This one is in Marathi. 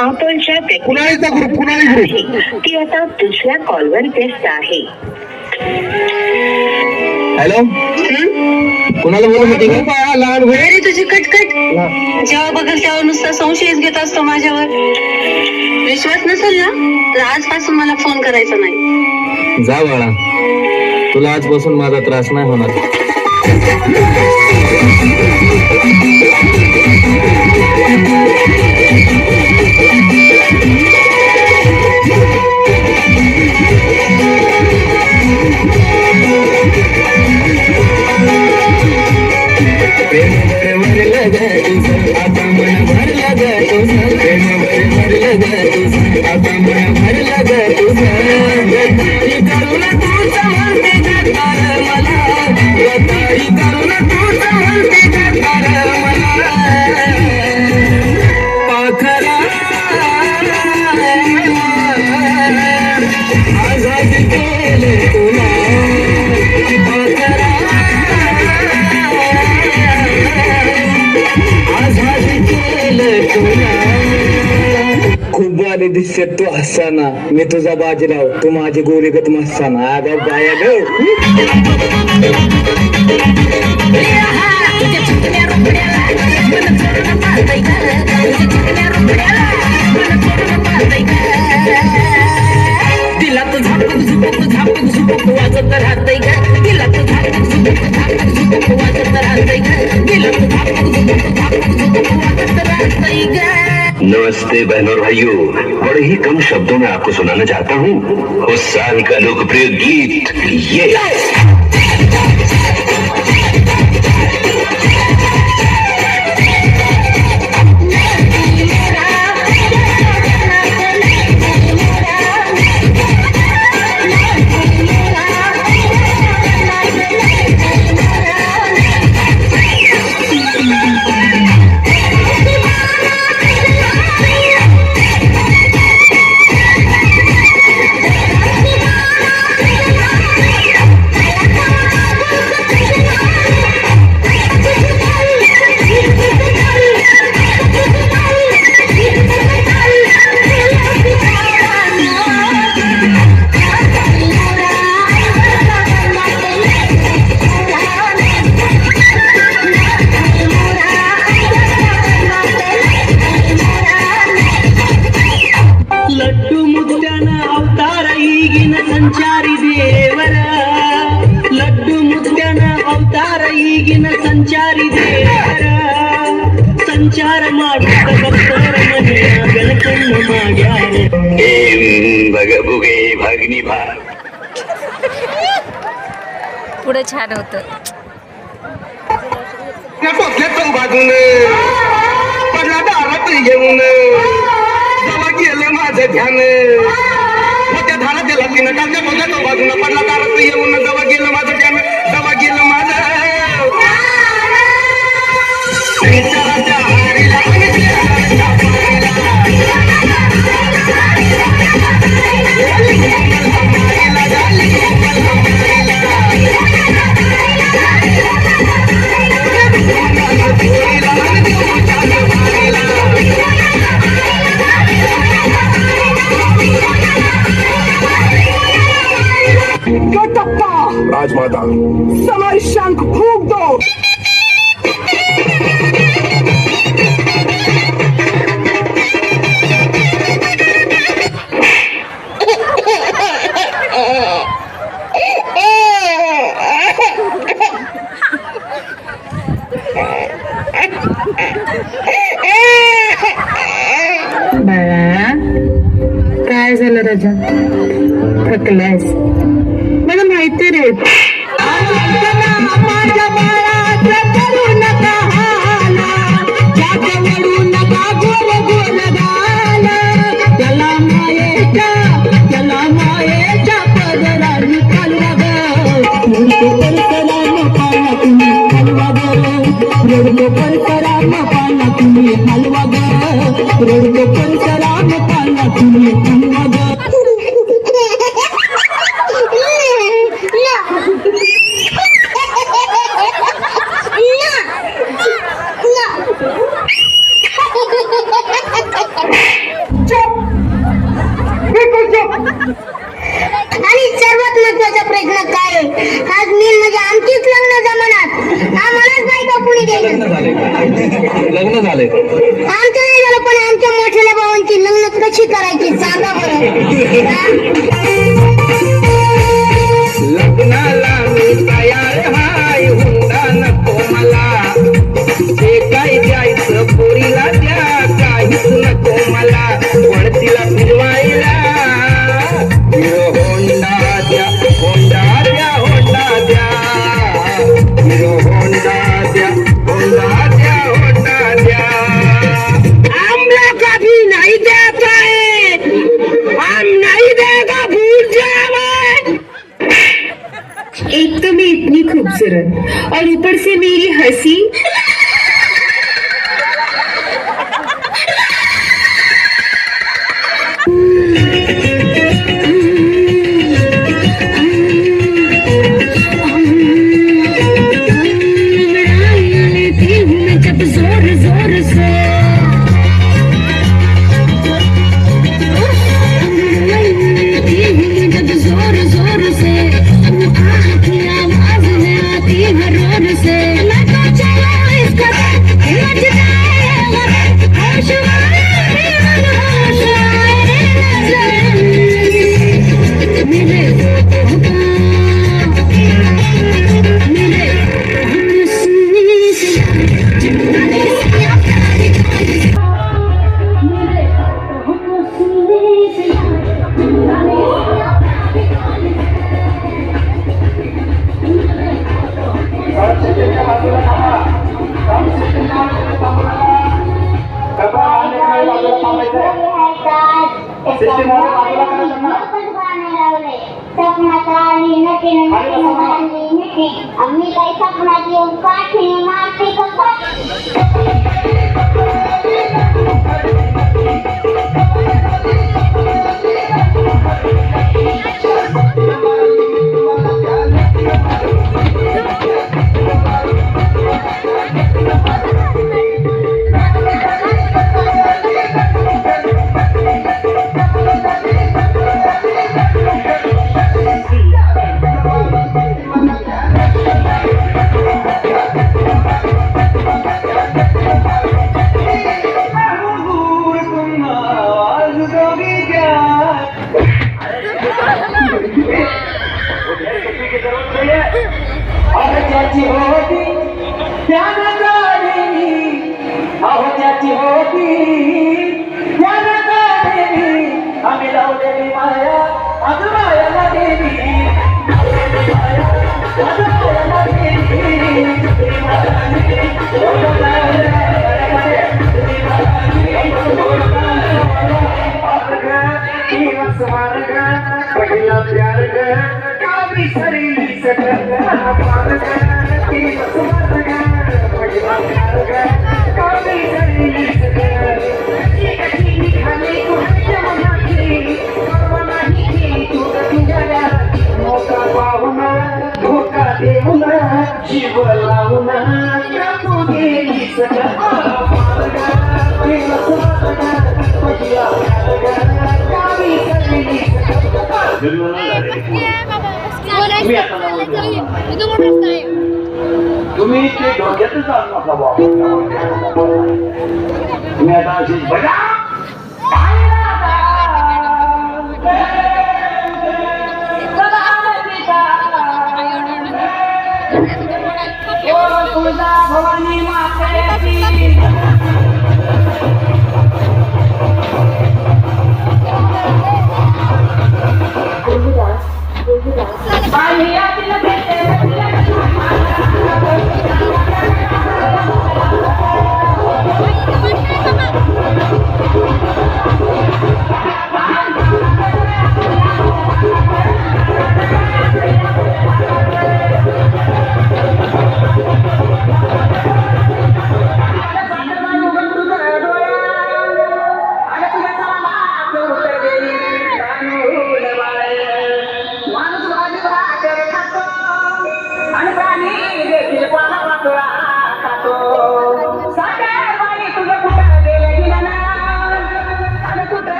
आपण ज्या ग्रुप ती आता दुसऱ्या कॉलवर व्यस्त आहे. हॅलो, कुणाला बोलत होती अरे तुझी कटकट जेव्हा बघल तेव्हा नुसता संशयच घेत असतो माझ्यावर. विश्वास नसेल ना तर आजपासून मला फोन करायचा नाही. जा बाळा, तुला आजपासून माझा त्रास नाही होणार. आता मन भरला ग तुझं, प्रेम भरला ग तुझं, आता मन भरला ग तुझं. गद्दारी करून तूच म्हणते गद्दार मला, गद्दारी करून तूच म्हणते गद्दार मला. पाखरा आझाद केले तुला, पाखरा खूप बारी दिसते तू हसताना, मी तुझा बाजीराव, तू माझी गोरीगत मस्ताना. अगं बाया ग दिला तू झापक झुपक वाजत राहतय ग, दिला तू झापक झुपक वाजत राहतय ग, दिला तू झापक झुपक वाजत राहतय ग. नमस्ते बहनों और भाइयों, बड़े ही कम शब्दों में आपको सुनाना चाहता हूँ उस साल का लोकप्रिय गीत ये. लड्डू मुद्द्यानं अवतार ಈಗಿನ ಸಂಚಾರಿ ದೇವರ, ಲಡ್ಡು ಮುದ್ದ್ಯಾನ ಅವತಾರ ಈಗಿನ ಸಂಚಾರಿ ದೇವರ, ಸಂಚಾರ ಮಾಡುತ್ತ ಭಕ್ತರ ಮನೆಯ ಬೆಳಕನ್ನು ಮಾಡ್ಯಾರೆ. बघबुगे भगनी भा. पुढे छान होतं. बाजून पडला दारात घेऊन जमा गेलं माझं ध्यान, त्या धारात गेला तिनं टाकल्या बघा बाजून पडला दारात येऊन जमा गेलं माझं ध्यान, जमा गेलं माझं विचाराच्या हारीला राजमाता समय शंख फूक दो. काय झालं राजा, थकलायस मला माहिती रे. माझ्या बाळाचं करू नका हाला, त्याच्यावडू नका गोल गोल गाला, त्याला मायेच्या पदराने हलवा ग, रडतो परशुराम पाला तुम्ही हलवा ग, रडतो परशुराम पाला तुम्ही हलवा ग, रडतो परशुराम पाला तुम्ही हलवा ग. लग्न झाले आमच्या नाही झालं पण आमच्या मोठ्या भावांची लग्न कशी करायची सांगा बरं लग्नाला मी तयार हाय हुंडा नको मला जे काय द्यायचं पोरीला द्या काहीच नको मला वडतीला फिरवायला हिरो होंडा द्या होंडा द्या होंडा द्या हिरो होंडा द्या होंडा द्या होंडा द्या आमला कभी नहीं देता है हम नहीं देगा भूल जावे एक तो मैं इतनी खूबसूरत और ऊपर से मेरी हंसी आम्ही काही सपनात येऊन काठी मारते त्याची होती त्यानं काढली अहो त्याची होती त्यानं काढली आम्ही लावलेली माया आज मायाला देवी पहिला प्यार कावी सरी धोका देऊन जीव लावून तुम्ही ते डोक्यातच आणू नका बाबा तुम्ही आता अशीच बघा भवानी माते